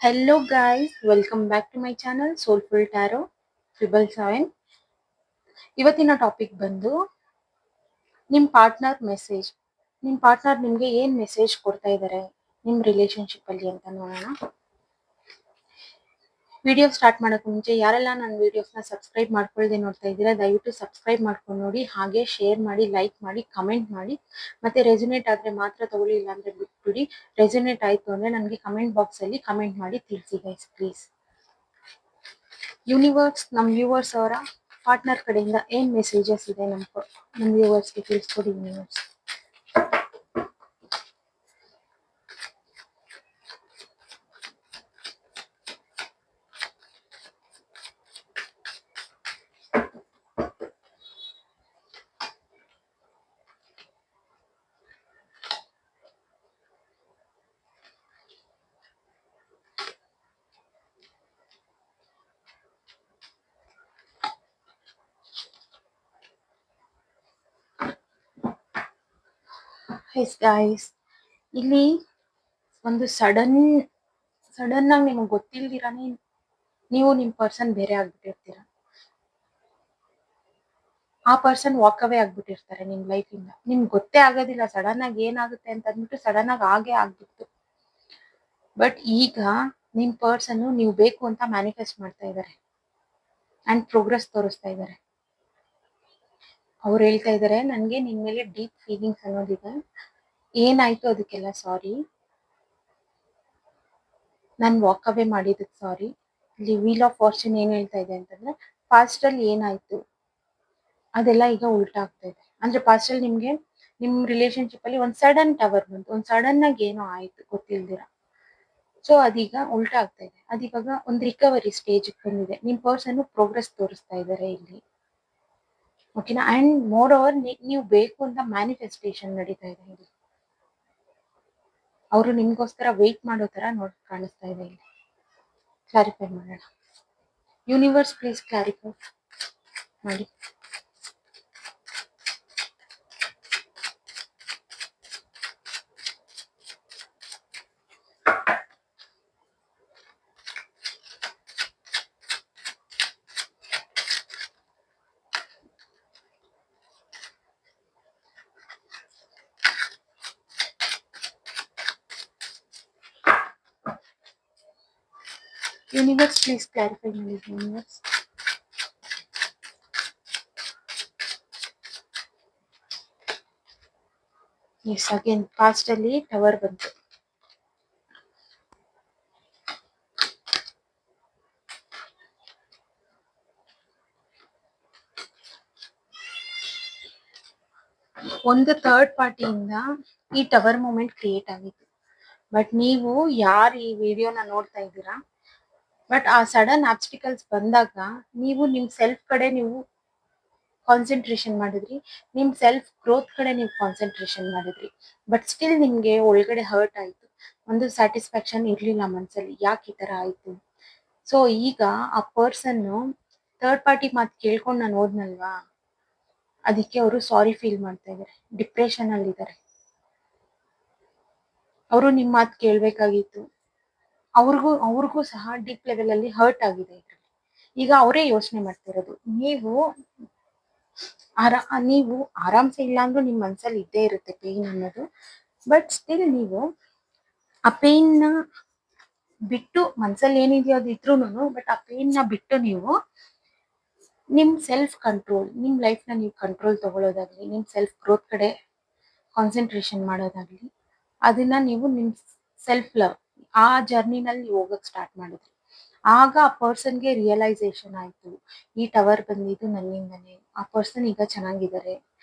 Hello guys, welcome back to my channel Soulful Tarot 777. ಇವತ್ತಿನ topic ಬಂದು ನಿಮ್ಮ partner ನಿಮಗೆ ಏನು ಮೆಸೇಜ್ ಕೊಡ್ತಾ ಇದ್ದಾರೆ ನಿಮ್ಮ ರಿಲೇಶನ್ಶಿಪ್ ಅಲ್ಲಿ ಅಂತ ನೋಡೋಣ. ವಿಡಿಯೋ ಸ್ಟಾರ್ಟ್ ಮಾಡೋಕೆ ಮುಂಚೆ ಯಾರೆಲ್ಲ ನನ್ನ ವಿಡಿಯೋಸ್ನ ಸಬ್ಸ್ಕ್ರೈಬ್ ಮಾಡ್ಕೊಳ್ಳದೆ ನೋಡ್ತಾ ಇದ್ದೀರಾ ದಯವಿಟ್ಟು ಸಬ್ಸ್ಕ್ರೈಬ್ ಮಾಡ್ಕೊಂಡು ನೋಡಿ, ಹಾಗೆ ಶೇರ್ ಮಾಡಿ, ಲೈಕ್ ಮಾಡಿ, ಕಮೆಂಟ್ ಮಾಡಿ. ಮತ್ತೆ ರೆಸೊನೇಟ್ ಆದರೆ ಮಾತ್ರ ತಗೊಳ್ಳಿ, ಇಲ್ಲಾಂದ್ರೆ ಬಿಟ್ಬಿಡಿ. ರೆಸೊನೇಟ್ ಆಯಿತು ಅಂದರೆ ನನಗೆ ಕಮೆಂಟ್ ಬಾಕ್ಸಲ್ಲಿ ಕಮೆಂಟ್ ಮಾಡಿ ತಿಳಿಸಿ ಗೈಸ್ ಪ್ಲೀಸ್. ಯೂನಿವರ್ಸ್ ನಮ್ಮ ವ್ಯೂವರ್ಸ್ ಅವರ ಪಾರ್ಟ್ನರ್ ಕಡೆಯಿಂದ ಏನ್ ಮೆಸೇಜಸ್ ಇದೆ ನಮ್ಮ ವ್ಯೂವರ್ಸ್ಗೆ ತಿಳಿಸ್ಕೊಡಿ ಯೂನಿವರ್ಸ್. ಎಸ್ ಗೈಸ್, ಇಲ್ಲಿ ಒಂದು ಸಡನ್ ಆಗಿ ನಿಮಗೆ ಗೊತ್ತಿಲ್ದಿರಾನೆ ನೀವು ನಿಮ್ಮ ಪರ್ಸನ್ ಬೇರೆ ಆಗ್ಬಿಟ್ಟಿರ್ತೀರ. ಆ ಪರ್ಸನ್ ವಾಕ್ ಅವೇ ಆಗ್ಬಿಟ್ಟಿರ್ತಾರೆ ನಿಮ್ ಲೈಫ್ ಇಂದ. ನಿಮ್ಗೆ ಗೊತ್ತೇ ಆಗೋದಿಲ್ಲ ಸಡನ್ ಆಗಿ ಏನಾಗುತ್ತೆ ಅಂತ ಅಂದ್ಬಿಟ್ಟು ಸಡನ್ ಆಗಿ ಆಗ್ಬಿಟ್ಟು. ಬಟ್ ಈಗ ನಿಮ್ ಪರ್ಸನ್ ನೀವು ಬೇಕು ಅಂತ ಮ್ಯಾನಿಫೆಸ್ಟ್ ಮಾಡ್ತಾ ಇದ್ದಾರೆ ಅಂಡ್ ಪ್ರೋಗ್ರೆಸ್ ತೋರಿಸ್ತಾ ಇದ್ದಾರೆ. ಅವ್ರು ಹೇಳ್ತಾ ಇದ್ದಾರೆ ನನ್ಗೆ ನಿನ್ ಮೇಲೆ ಡೀಪ್ ಫೀಲಿಂಗ್ಸ್ ಅನ್ನೋದಿದೆ, ಏನಾಯ್ತು ಅದಕ್ಕೆಲ್ಲ ಸಾರಿ, ನಾನು ವಾಕ್ ಅವೇ ಮಾಡಿದಕ್ಕೆ ಸಾರಿ. ಇಲ್ಲಿ ವೀಲ್ ಆಫ್ ಫಾರ್ಚೂನ್ ಏನ್ ಹೇಳ್ತಾ ಇದೆ ಅಂತಂದ್ರೆ ಪಾಸ್ಟ್ ಅಲ್ಲಿ ಏನಾಯ್ತು ಅದೆಲ್ಲ ಈಗ ಉಲ್ಟಾ ಆಗ್ತಾ ಇದೆ. ಅಂದ್ರೆ ಪಾಸ್ಟ್ ಅಲ್ಲಿ ನಿಮ್ಗೆ ನಿಮ್ ರಿಲೇಶನ್ಶಿಪ್ ಅಲ್ಲಿ ಒಂದ್ ಸಡನ್ ಟವರ್ ಬಂತು, ಒಂದ್ ಸಡನ್ ಆಗಿ ಏನೋ ಆಯ್ತು ಗೊತ್ತಿಲ್ದಿರ. ಸೊ ಅದೀಗ ಉಲ್ಟಾ ಆಗ್ತಾ ಇದೆ. ಅದಿವಾಗ ಒಂದು ರಿಕವರಿ ಸ್ಟೇಜ್ ಬಂದಿದೆ. ನಿಮ್ ಪರ್ಸನ್ ಪ್ರೋಗ್ರೆಸ್ ತೋರಿಸ್ತಾ ಇದ್ದಾರೆ ಇಲ್ಲಿ, ಓಕೆನಾ. ಅಂಡ್ ಮೋರ್ ಓವರ್ ನೀವು ಬೇಕು ಅಂತ ಮ್ಯಾನಿಫೆಸ್ಟೇಷನ್ ನಡೀತಾ ಇದೆ ಇಲ್ಲಿ. ಅವರು ನಿಮ್ಗೋಸ್ಕರ ವೆಯ್ಟ್ ಮಾಡೋ ತರ ಕಾಣಿಸ್ತಾ ಇದೆ ಇಲ್ಲಿ. ಕ್ಲಾರಿಫೈ ಮಾಡೋಣ. ಯೂನಿವರ್ಸ್ ಪ್ಲೀಸ್ ಕ್ಲಾರಿಫೈ ಮಾಡಿ. ಯೂನಿವರ್ಸ್ ಪ್ಲೀಸ್ ಕ್ಲಾರಿಫೈ ಮಾಡಿ. ಯೂನಿವರ್ಸ್ ಎಸ್, ಅಗೇನ್ ಪಾಸ್ಟ್ ಅಲ್ಲಿ ಟವರ್ ಬಂತು. ಒಂದು ಥರ್ಡ್ ಪಾರ್ಟಿಯಿಂದ ಈ ಟವರ್ ಮೂಮೆಂಟ್ ಕ್ರಿಯೇಟ್ ಆಗಿತ್ತು. ಬಟ್ ನೀವು ಯಾರು ಈ ವಿಡಿಯೋನ ನೋಡ್ತಾ ಇದ್ದೀರಾ, ಬಟ್ ಆ ಸಡನ್ ಆಬ್ಸ್ಟಿಕಲ್ಸ್ ಬಂದಾಗ ನೀವು ನಿಮ್ ಸೆಲ್ಫ್ ಕಡೆ ನೀವು ಕಾನ್ಸಂಟ್ರೇಷನ್ ಮಾಡಿದ್ರಿ, ನಿಮ್ ಸೆಲ್ಫ್ ಗ್ರೋತ್ ಕಡೆ ನೀವು ಕಾನ್ಸಂಟ್ರೇಷನ್ ಮಾಡಿದ್ರಿ. ಬಟ್ ಸ್ಟಿಲ್ ನಿಮ್ಗೆ ಒಳಗಡೆ ಹರ್ಟ್ ಆಯ್ತು, ಒಂದು ಸ್ಯಾಟಿಸ್ಫ್ಯಾಕ್ಷನ್ ಇರ್ಲಿಲ್ಲ ಮನ್ಸಲ್ಲಿ, ಯಾಕೆ ಈ ತರ ಆಯ್ತು. ಸೊ ಈಗ ಆ ಪರ್ಸನ್ ಥರ್ಡ್ ಪಾರ್ಟಿ ಮಾತು ಕೇಳ್ಕೊಂಡು ನಾನು ಹೋದ್ನಲ್ವಾ, ಅದಕ್ಕೆ ಅವರು ಸಾರಿ ಫೀಲ್ ಮಾಡ್ತಾ ಇದ್ದಾರೆ, ಡಿಪ್ರೆಷನ್ ಅಲ್ಲಿ ಇದ್ದಾರೆ. ಅವರು ನಿಮ್ ಮಾತು ಕೇಳ್ಬೇಕಾಗಿತ್ತು. ಅವ್ರಿಗೂ ಸಹ ಡೀಪ್ ಲೆವೆಲ್ ಅಲ್ಲಿ ಹರ್ಟ್ ಆಗಿದೆ ಇದ್ರಲ್ಲಿ. ಈಗ ಅವರೇ ಯೋಚನೆ ಮಾಡ್ತಿರೋದು, ನೀವು ಆರಾಮ್ಸೆ ಇಲ್ಲ ಅಂದ್ರೂ ನಿಮ್ ಮನ್ಸಲ್ಲಿ ಇದ್ದೇ ಇರುತ್ತೆ ಪೇನ್ ಅನ್ನೋದು. ಬಟ್ ಸ್ಟಿಲ್ ನೀವು ಆ ಪೇನ್ ನ ಬಿಟ್ಟು, ಮನ್ಸಲ್ಲಿ ಏನಿದೆಯೋ ಅದು ಇದ್ರೂನು, ಬಟ್ ಆ ಪೇನ್ ನ ಬಿಟ್ಟು ನೀವು ನಿಮ್ ಸೆಲ್ಫ್ ಕಂಟ್ರೋಲ್, ನಿಮ್ ಲೈಫ್ ನ ನೀವು ಕಂಟ್ರೋಲ್ ತಗೊಳ್ಳೋದಾಗ್ಲಿ, ನಿಮ್ ಸೆಲ್ಫ್ ಗ್ರೋತ್ ಕಡೆ ಕಾನ್ಸಂಟ್ರೇಷನ್ ಮಾಡೋದಾಗ್ಲಿ, ಅದನ್ನ ನೀವು ನಿಮ್ ಸೆಲ್ಫ್ ಲವ್ ಆ ಜರ್ನಿನಲ್ಲಿ ಹೋಗಕ್ ಸ್ಟಾರ್ಟ್ ಮಾಡಿದ್ರಿ. ಆಗ ಆ ಪರ್ಸನ್ಗೆ ರಿಯಲೈಸೇಷನ್ ಆಯ್ತು, ಈ ಟವರ್ ಬಂದಿದ್ದು ನನ್ನಿಂದನೇ, ಆ ಪರ್ಸನ್ ಈಗ ಚೆನ್ನಾಗಿದ್ದಾರೆ,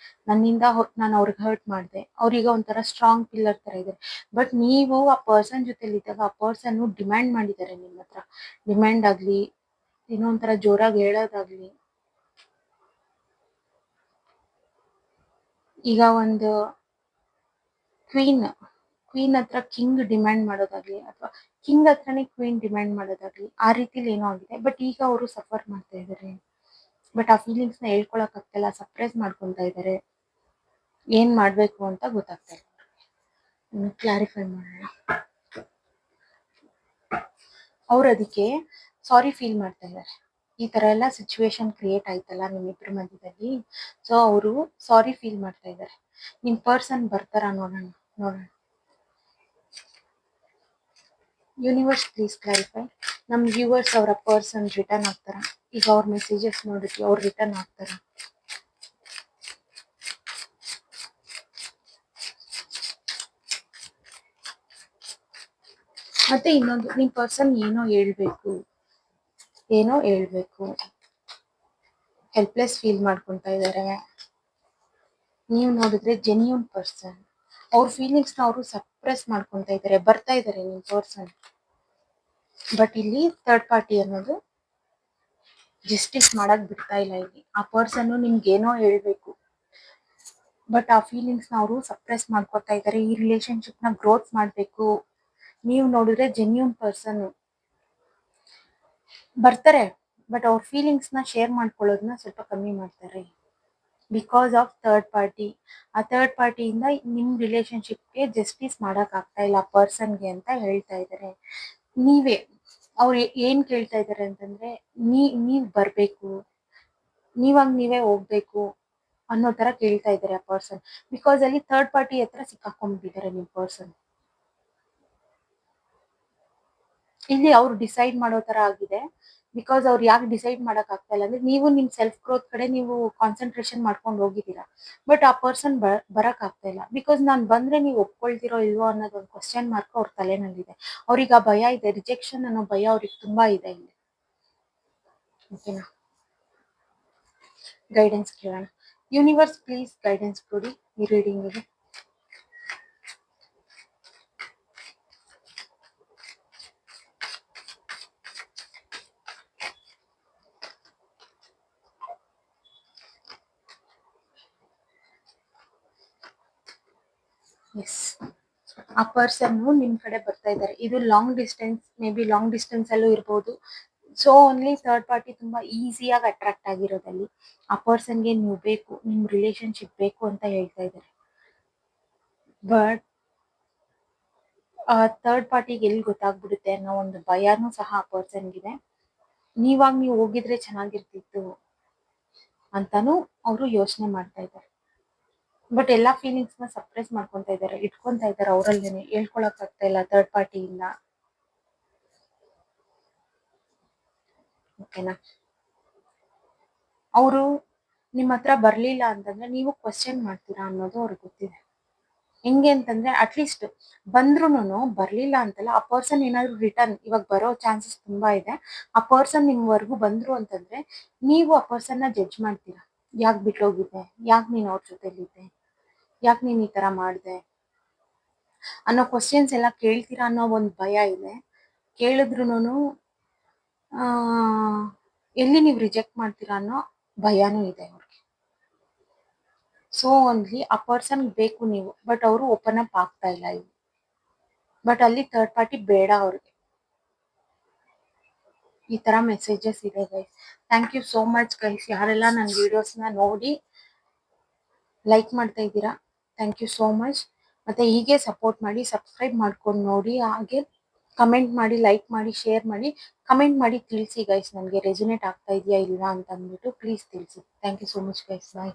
ನನ್ನಿಂದ ನಾನು ಅವ್ರಿಗೆ ಹರ್ಟ್ ಮಾಡಿದೆ, ಅವ್ರೀಗ ಒಂಥರ ಸ್ಟ್ರಾಂಗ್ ಪಿಲ್ಲರ್ ತರ ಇದ್ದಾರೆ. ಬಟ್ ನೀವು ಆ ಪರ್ಸನ್ ಜೊತೆಲಿ ಇದ್ದಾಗ ಆ ಪರ್ಸನ್ ಡಿಮ್ಯಾಂಡ್ ಮಾಡಿದ್ದಾರೆ ನಿಮ್ಮ ಹತ್ರ. ಡಿಮ್ಯಾಂಡ್ ಆಗ್ಲಿ, ಏನೋ ಒಂಥರ ಜೋರಾಗಿ ಹೇಳೋದಾಗ್ಲಿ. ಈಗ ಒಂದು ಕ್ವೀನ್ ಹತ್ರ ಕಿಂಗ್ ಡಿಮ್ಯಾಂಡ್ ಮಾಡೋದಾಗ್ಲಿ, ಅಥವಾ ಕಿಂಗ್ ಹತ್ರನೇ ಕ್ವೀನ್ ಡಿಮ್ಯಾಂಡ್ ಮಾಡೋದಾಗ್ಲಿ, ಆ ರೀತಿಲಿ ಏನೋ ಆಗಿದೆ. ಬಟ್ ಈಗ ಅವರು ಸಫರ್ ಮಾಡ್ತಾ ಇದ್ದಾರೆ. ಬಟ್ ಆ ಫೀಲಿಂಗ್ಸ್ ನ ಹೇಳ್ಕೊಳಕ್ ಆಗ್ತಿಲ್ಲ, ಸಪ್ರೆಸ್ ಮಾಡ್ಕೊಂತ ಇದ್ದಾರೆ. ಏನ್ ಮಾಡ್ಬೇಕು ಅಂತ ಗೊತ್ತಾಗ್ತಾ ಇಲ್ಲ. ಕ್ಲಾರಿಫೈ ಮಾಡೋಣ. ಅವ್ರು ಅದಕ್ಕೆ ಸಾರಿ ಫೀಲ್ ಮಾಡ್ತಾ ಇದ್ದಾರೆ. ಈ ತರ ಎಲ್ಲ ಸಿಚುವೇಶನ್ ಕ್ರಿಯೇಟ್ ಆಯ್ತಲ್ಲ ನಿಮ್ಮಿಬ್ಬರ ಮಧ್ಯದಲ್ಲಿ, ಸೊ ಅವರು ಸಾರಿ ಫೀಲ್ ಮಾಡ್ತಾ ಇದ್ದಾರೆ. ನಿಮ್ ಪರ್ಸನ್ ಬರ್ತಾರ ನೋಡೋಣ. Universe please clarify. ನಮ್ ವ್ಯೂವರ್ಸ್ ಅವರ ಪರ್ಸನ್ ರಿಟರ್ನ್ ಆಗ್ತಾರ? ಈಗ ಅವ್ರ ಮೆಸೇಜಸ್ ನೋಡಿದ್ವಿ, ಅವ್ರು ರಿಟರ್ನ್ ಆಗ್ತಾರ? ಮತ್ತೆ ಇನ್ನೊಂದು, ನಿಮ್ ಪರ್ಸನ್ ಏನೋ ಹೇಳ್ಬೇಕು, ಹೆಲ್ಪ್ಲೆಸ್ ಫೀಲ್ ಮಾಡ್ಕೊಂತಾ ಇದ್ದಾರೆ. ನೀವು ನೋಡಿದ್ರೆ ಜೆನ್ಯೂನ್ ಪರ್ಸನ್, ಅವ್ರ ಫೀಲಿಂಗ್ಸ್ ನ ಅವರು ಸಪ್ರೆಸ್ ಮಾಡ್ಕೊಂತಾ ಇದ್ದಾರೆ, ಬರ್ತಾ ಇದ್ದಾರೆ ನಿಮ್ ಪರ್ಸನ್. ಬಟ್ ಇಲ್ಲಿ ಥರ್ಡ್ ಪಾರ್ಟಿ ಅನ್ನೋದು ಜಸ್ಟಿಸ್ ಮಾಡಕ್ ಬಿಡ್ತಾ ಇಲ್ಲ. ಇಲ್ಲಿ ಆ ಪರ್ಸನ್ ನಿಮ್ಗೆ ಏನೋ ಹೇಳ್ಬೇಕು, ಬಟ್ ಆ ಫೀಲಿಂಗ್ಸ್ ನ ಅವರು ಸಪ್ರೆಸ್ ಮಾಡ್ಕೊತಾ ಇದ್ದಾರೆ. ಈ ರಿಲೇಶನ್ಶಿಪ್ ನ ಗ್ರೋತ್ ಮಾಡ್ಬೇಕು. ನೀವು ನೋಡಿದ್ರೆ ಜೆನ್ಯೂನ್ ಪರ್ಸನ್ ಬರ್ತಾರೆ, ಬಟ್ ಅವ್ರ ಫೀಲಿಂಗ್ಸ್ ನ ಶೇರ್ ಮಾಡ್ಕೊಳ್ಳೋದನ್ನ ಸ್ವಲ್ಪ ಕಮ್ಮಿ ಮಾಡ್ತಾರೆ ಬಿಕಾಸ್ ಆಫ್ ಥರ್ಡ್ ಪಾರ್ಟಿ. ಆ ಥರ್ಡ್ ಪಾರ್ಟಿಯಿಂದ ನಿಮ್ ರಿಲೇಶನ್ಶಿಪ್ಗೆ ಜಸ್ಟಿಸ್ ಮಾಡಕ್ ಆಗ್ತಾ ಇಲ್ಲ ಪರ್ಸನ್ಗೆ ಅಂತ ಹೇಳ್ತಾ ಇದ್ದಾರೆ. ಅವ್ರು ಏನ್ ಕೇಳ್ತಾ ಇದ್ದಾರೆ ಅಂತಂದ್ರೆ, ನೀವ್ ಬರ್ಬೇಕು, ನೀವಾಗ ನೀವೇ ಹೋಗ್ಬೇಕು ಅನ್ನೋ ತರ ಕೇಳ್ತಾ ಇದ್ದಾರೆ ಆ ಪರ್ಸನ್. ಬಿಕಾಸ್ ಅಲ್ಲಿ ಥರ್ಡ್ ಪಾರ್ಟಿ ಹತ್ರ ಸಿಕ್ಕಾಕೊಂಡ್ಬಿಟ್ಟಿದ್ದಾರೆ ನಿಮ್ ಪರ್ಸನ್. ಇಲ್ಲಿ ಅವ್ರು ಡಿಸೈಡ್ ಮಾಡೋ ತರ ಆಗಿದೆ. ಬಿಕಾಸ್ ಅವ್ರು ಯಾಕೆ ಡಿಸೈಡ್ ಮಾಡಕ್ ಆಗ್ತಾ ಇಲ್ಲ ಅಂದ್ರೆ, ನೀವು ನಿಮ್ ಸೆಲ್ಫ್ ಗ್ರೋತ್ ಕಡೆ ನೀವು ಕಾನ್ಸಂಟ್ರೇಷನ್ ಮಾಡ್ಕೊಂಡು ಹೋಗಿದ್ದೀರಾ, ಬಟ್ ಆ ಪರ್ಸನ್ ಬರಕ್ ಆಗ್ತಾ ಇಲ್ಲ. ಬಿಕಾಸ್ ನಾನ್ ಬಂದ್ರೆ ನೀವು ಒಪ್ಕೊಳ್ತಿರೋ ಇಲ್ವೋ ಅನ್ನೋದು ಒಂದು ಕ್ವಶನ್ ಮಾರ್ಕ್ ಅವ್ರ ತಲೆನಲ್ಲಿದೆ. ಅವ್ರಿಗೆ ಆ ಭಯ ಇದೆ, ರಿಜೆಕ್ಷನ್ ಅನ್ನೋ ಭಯ ಅವ್ರಿಗೆ ತುಂಬಾ ಇದೆ ಇಲ್ಲಿ. ಓಕೆನಾ? ಗೈಡೆನ್ಸ್ ಕೇಳೋಣ. ಯೂನಿವರ್ಸ್ ಪ್ಲೀಸ್ ಗೈಡೆನ್ಸ್ ಕೊಡಿ ಈ ರೀಡಿಂಗಿಗೆ. ಎಸ್, ಆ ಪರ್ಸನ್ ನಿಮ್ ಕಡೆ ಬರ್ತಾ ಇದ್ದಾರೆ. ಇದು long distance, may be long distance ಅಲ್ಲೂ ಇರ್ಬೋದು. ಸೊ ಓನ್ಲಿ ಥರ್ಡ್ ಪಾರ್ಟಿ ತುಂಬಾ ಈಸಿಯಾಗಿ ಅಟ್ರಾಕ್ಟ್ ಆಗಿರೋದಲ್ಲಿ ಆ ಪರ್ಸನ್ಗೆ ನೀವು ಬೇಕು, ನಿಮ್ ರಿಲೇಶನ್ಶಿಪ್ ಬೇಕು ಅಂತ ಹೇಳ್ತಾ ಇದ್ದಾರೆ. ಬಟ್ ಆ ಥರ್ಡ್ ಪಾರ್ಟಿಗೆ ಎಲ್ಲಿ ಗೊತ್ತಾಗ್ಬಿಡುತ್ತೆ ಅನ್ನೋ ಒಂದು ಭಯನೂ ಸಹ ಆ ಪರ್ಸನ್ಗಿದೆ. ನೀವು ಹೋಗಿದ್ರೆ ಚೆನ್ನಾಗಿರ್ತಿತ್ತು ಅಂತಾನು ಅವರು ಯೋಚನೆ ಮಾಡ್ತಾ ಇದ್ದಾರೆ. ಬಟ್ ಎಲ್ಲಾ ಫೀಲಿಂಗ್ಸ್ ನ ಸಪ್ರೆಸ್ ಮಾಡ್ಕೊಂತ ಇದ್ದಾರೆ, ಇಟ್ಕೊಂತ ಇದ್ದಾರೆ ಅವರಲ್ಲೇನೆ, ಹೇಳ್ಕೊಳಕ್ ಆಗ್ತಾ ಇಲ್ಲ ಥರ್ಡ್ ಪಾರ್ಟಿಯಿಂದ. ಓಕೆನಾ? ಅವರು ನಿಮ್ಮ ಹತ್ರ ಬರ್ಲಿಲ್ಲ ಅಂತಂದ್ರೆ ನೀವು ಕ್ವಶನ್ ಮಾಡ್ತೀರಾ ಅನ್ನೋದು ಅವ್ರಿಗೆ ಗೊತ್ತಿದೆ. ಹೆಂಗೆ ಅಂತಂದ್ರೆ, ಅಟ್ಲೀಸ್ಟ್ ಬಂದ್ರುನು ಬರ್ಲಿಲ್ಲ ಅಂತಲ್ಲ, ಆ ಪರ್ಸನ್ ಏನಾದ್ರು ರಿಟರ್ನ್ ಇವಾಗ ಬರೋ ಚಾನ್ಸಸ್ ತುಂಬಾ ಇದೆ. ಆ ಪರ್ಸನ್ ನಿಮ್ವರೆಗೂ ಬಂದ್ರು ಅಂತಂದ್ರೆ ನೀವು ಆ ಪರ್ಸನ್ ನ ಜಡ್ಜ್ ಮಾಡ್ತೀರಾ. ಯಾಕೆ ಬಿಟ್ಟೋಗಿದ್ದೆ, ಯಾಕೆ ನೀನ್ ಅವ್ರ ಜೊತೆಲಿದ್ದೆ, ಯಾಕೆ ನೀನ್ ಈ ತರ ಮಾಡ್ದೆ ಅನ್ನೋ ಕ್ವಶನ್ಸ್ ಎಲ್ಲ ಕೇಳ್ತೀರಾ ಅನ್ನೋ ಒಂದು ಭಯ ಇದೆ. ಕೇಳಿದ್ರುನು ಎಲ್ಲಿ ನೀವು ರಿಜೆಕ್ಟ್ ಮಾಡ್ತೀರಾ ಅನ್ನೋ ಭಯನೂ ಇದೆ ಅವ್ರಿಗೆ. ಸೊ ಓನ್ಲಿ ಆ ಪರ್ಸನ್ ಬೇಕು ನೀವು, ಬಟ್ ಅವರು ಓಪನ್ ಅಪ್ ಆಗ್ತಾ ಇಲ್ಲ ಇಲ್ಲಿ. ಬಟ್ ಅಲ್ಲಿ ಥರ್ಡ್ ಪಾರ್ಟಿ ಬೇಡ ಅವ್ರಿಗೆ. ಈ ತರ ಮೆಸೇಜಸ್ ಇದೆ guys. Thank you so much guys, ಯಾರೆಲ್ಲ ನನ್ನ ವಿಡಿಯೋಸ್ನ ನೋಡಿ ಲೈಕ್ ಮಾಡ್ತಾ ಇದ್ದೀರಾ, ಥ್ಯಾಂಕ್ ಯು ಸೋ ಮಚ್. ಮತ್ತೆ ಹೀಗೆ ಸಪೋರ್ಟ್ ಮಾಡಿ, ಸಬ್ಸ್ಕ್ರೈಬ್ ಮಾಡ್ಕೊಂಡು ನೋಡಿ, ಹಾಗೆ ಕಮೆಂಟ್ ಮಾಡಿ, ಲೈಕ್ ಮಾಡಿ, ಶೇರ್ ಮಾಡಿ, ಕಮೆಂಟ್ ಮಾಡಿ ತಿಳಿಸಿ ಗೈಸ್, ನನಗೆ ರೆಸೊನೇಟ್ ಆಗ್ತಾ ಇದೆಯಾ ಇಲ್ಲ ಅಂತ ಅಂದ್ಬಿಟ್ಟು ಪ್ಲೀಸ್ ತಿಳಿಸಿ. Thank you so much guys, bye.